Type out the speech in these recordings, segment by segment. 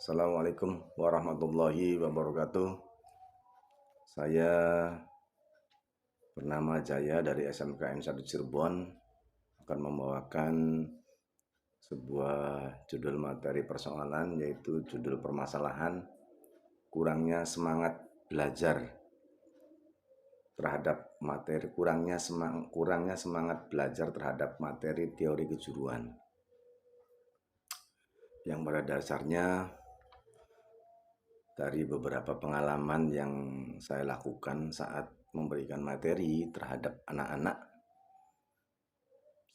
Assalamualaikum warahmatullahi wabarakatuh. Saya bernama Jaya dari SMKN 1 Cirebon akan membawakan sebuah judul materi persoalan, yaitu judul permasalahan kurangnya semangat belajar terhadap materi kurangnya semangat belajar terhadap materi teori kejuruan, yang pada dasarnya dari beberapa pengalaman yang saya lakukan saat memberikan materi terhadap anak-anak,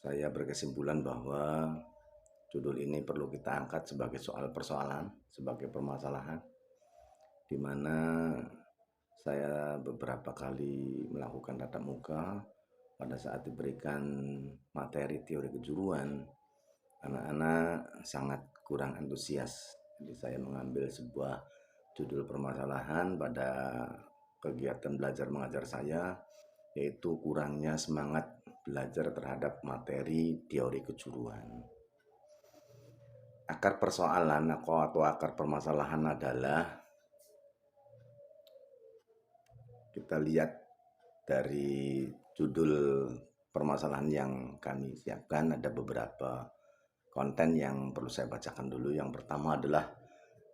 saya berkesimpulan bahwa judul ini perlu kita angkat sebagai persoalan, sebagai permasalahan, di mana saya beberapa kali melakukan tatap muka. Pada saat diberikan materi teori kejuruan, anak-anak sangat kurang antusias. Jadi saya mengambil sebuah judul permasalahan pada kegiatan belajar mengajar saya, yaitu kurangnya semangat belajar terhadap materi teori kejuruan. Akar persoalan atau akar permasalahan adalah, kita lihat dari judul permasalahan yang kami siapkan, ada beberapa konten yang perlu saya bacakan dulu. Yang pertama adalah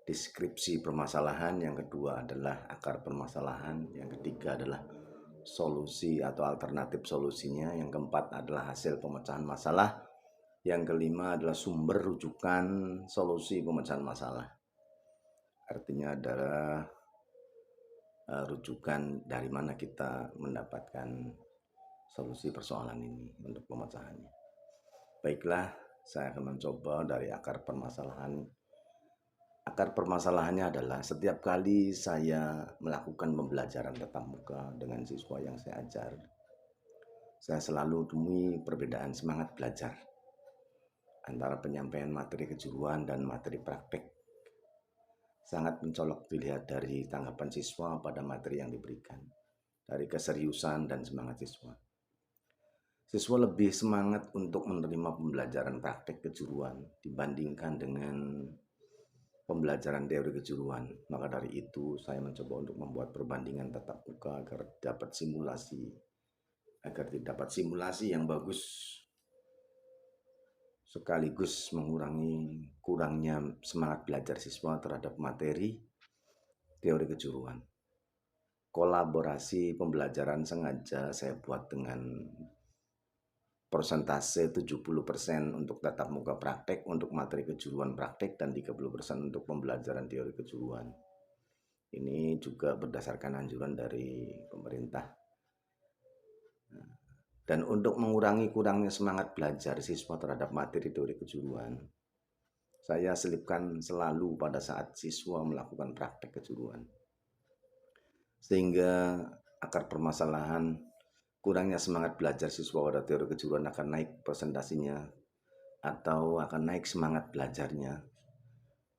deskripsi permasalahan, yang kedua adalah akar permasalahan, yang ketiga adalah solusi atau alternatif solusinya, yang keempat adalah hasil pemecahan masalah, yang kelima adalah sumber rujukan solusi pemecahan masalah. Artinya adalah rujukan dari mana kita mendapatkan solusi persoalan ini untuk pemecahannya. Baiklah, saya akan mencoba dari akar permasalahan. Akar permasalahannya adalah setiap kali saya melakukan pembelajaran tatap muka dengan siswa yang saya ajar, saya selalu temui perbedaan semangat belajar antara penyampaian materi kejuruan dan materi praktek. Sangat mencolok dilihat dari tanggapan siswa pada materi yang diberikan, dari keseriusan dan semangat siswa. Siswa lebih semangat untuk menerima pembelajaran praktek kejuruan dibandingkan dengan pembelajaran teori kejuruan. Maka dari itu saya mencoba untuk membuat perbandingan tatap muka agar dapat simulasi yang bagus, sekaligus mengurangi kurangnya semangat belajar siswa terhadap materi teori kejuruan. Kolaborasi pembelajaran sengaja saya buat dengan persentase 70% untuk tatap muka praktek untuk materi kejuruan praktek dan 30% untuk pembelajaran teori kejuruan. Ini juga berdasarkan anjuran dari pemerintah. Dan untuk mengurangi kurangnya semangat belajar siswa terhadap materi teori kejuruan, saya selipkan selalu pada saat siswa melakukan praktek kejuruan. Sehingga akar permasalahan kurangnya semangat belajar siswa pada teori kejuruan akan naik presentasinya atau akan naik semangat belajarnya.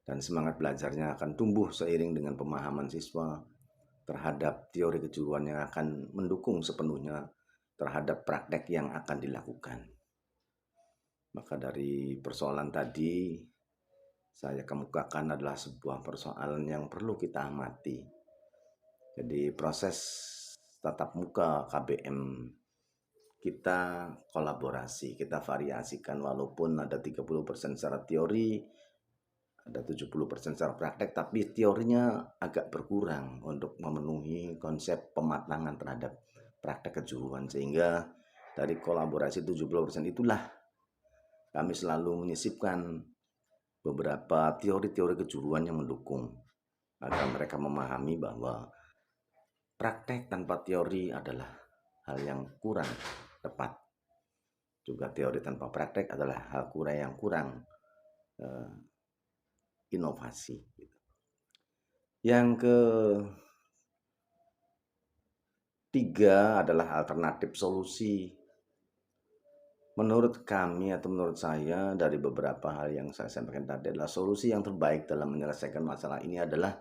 Dan semangat belajarnya akan tumbuh seiring dengan pemahaman siswa terhadap teori kejuruan yang akan mendukung sepenuhnya terhadap praktek yang akan dilakukan. Maka dari persoalan tadi, saya kemukakan adalah sebuah persoalan yang perlu kita amati. Jadi proses tatap muka KBM kita kolaborasi, kita variasikan, walaupun ada 30% secara teori, ada 70% secara praktek, tapi teorinya agak berkurang untuk memenuhi konsep pematangan terhadap praktek kejuruan. Sehingga dari kolaborasi 70% itulah kami selalu menyisipkan beberapa teori-teori kejuruan yang mendukung agar mereka memahami bahwa praktek tanpa teori adalah hal yang kurang tepat. Juga teori tanpa praktek adalah hal yang kurang inovasi. Yang ketiga adalah alternatif solusi. Menurut kami atau menurut saya, dari beberapa hal yang saya sampaikan tadi, adalah solusi yang terbaik dalam menyelesaikan masalah ini adalah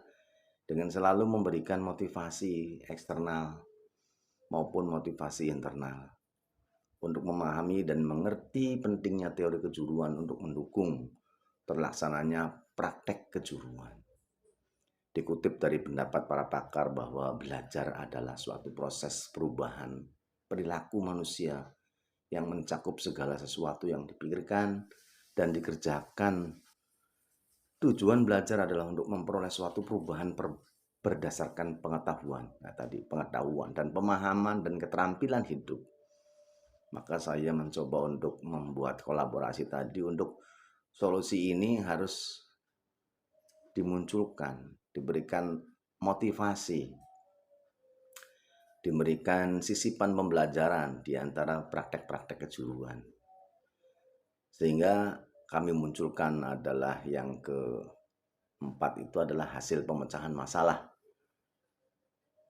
dengan selalu memberikan motivasi eksternal maupun motivasi internal untuk memahami dan mengerti pentingnya teori kejuruan untuk mendukung terlaksananya praktek kejuruan. Dikutip dari pendapat para pakar bahwa belajar adalah suatu proses perubahan perilaku manusia yang mencakup segala sesuatu yang dipikirkan dan dikerjakan. Tujuan belajar adalah untuk memperoleh suatu perubahan berdasarkan pengetahuan. Nah, tadi pengetahuan dan pemahaman dan keterampilan hidup. Maka saya mencoba untuk membuat kolaborasi tadi untuk solusi ini harus dimunculkan, diberikan motivasi, diberikan sisipan pembelajaran di antara praktek-praktek kejuruan. Sehingga kami munculkan adalah yang keempat itu adalah hasil pemecahan masalah.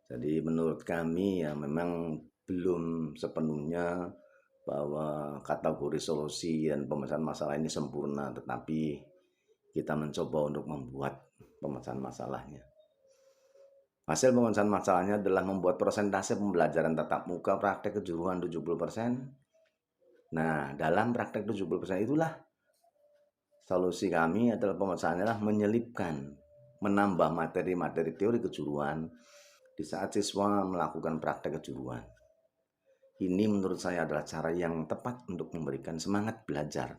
Jadi menurut kami ya memang belum sepenuhnya bahwa kategori solusi dan pemecahan masalah ini sempurna, tetapi kita mencoba untuk membuat pemecahan masalahnya. Hasil pemecahan masalahnya adalah membuat persentase pembelajaran tatap muka praktek kejuruan 70%. Nah, dalam praktek 70% itulah solusi kami adalah pemecahannya adalah menyelipkan, menambah materi-materi teori kejuruan di saat siswa melakukan praktek kejuruan. Ini menurut saya adalah cara yang tepat untuk memberikan semangat belajar.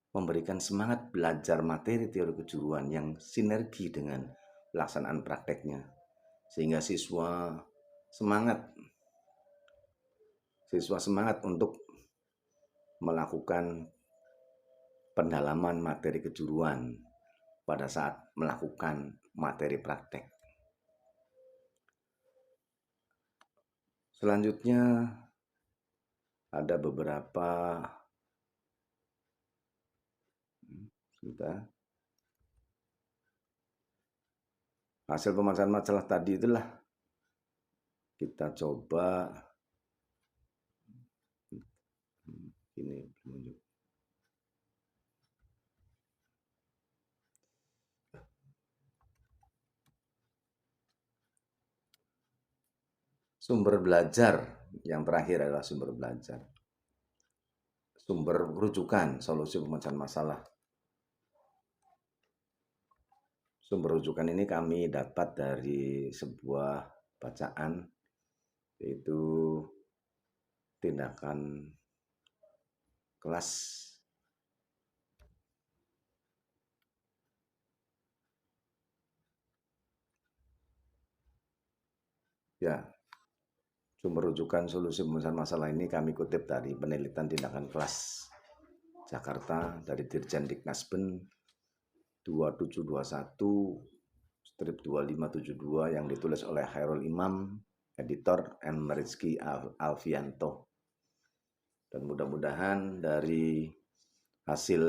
Memberikan semangat belajar materi teori kejuruan yang sinergi dengan pelaksanaan prakteknya. Sehingga siswa semangat untuk melakukan pendalaman materi kejuruan pada saat melakukan materi praktek. Selanjutnya ada beberapa hasil pemecahan masalah tadi itulah kita coba ini sumber belajar. Yang terakhir adalah sumber belajar. Sumber rujukan solusi pemecahan masalah. Sumber rujukan ini kami dapat dari sebuah bacaan, yaitu tindakan kelas. Ya, sumber rujukan solusi pemecahan masalah ini kami kutip dari penelitian tindakan kelas Jakarta dari Dirjen Diknasben 2721/2572 yang ditulis oleh Khairul Imam, editor, M. Rizky Alfianto. Dan mudah-mudahan dari hasil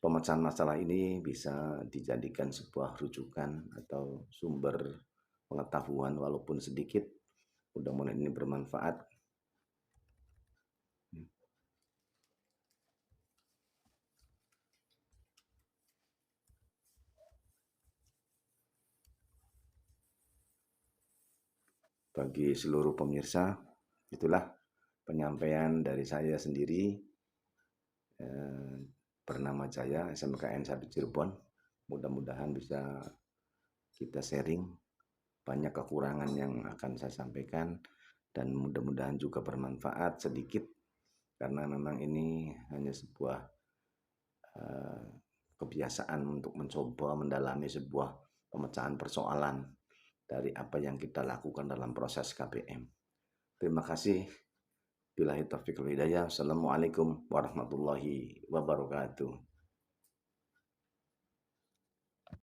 pemecahan masalah ini bisa dijadikan sebuah rujukan atau sumber pengetahuan walaupun sedikit. Mudah-mudahan ini bermanfaat. Bagi seluruh pemirsa, itulah penyampaian dari saya sendiri, bernama Jaya, SMKN 1 Cirebon. Mudah-mudahan bisa kita sharing banyak kekurangan yang akan saya sampaikan, dan mudah-mudahan juga bermanfaat sedikit, karena memang ini hanya sebuah kebiasaan untuk mencoba mendalami sebuah pemecahan persoalan dari apa yang kita lakukan dalam proses KBM. Terima kasih. Billahi taufiq wal hidayah. Assalamualaikum warahmatullahi wabarakatuh.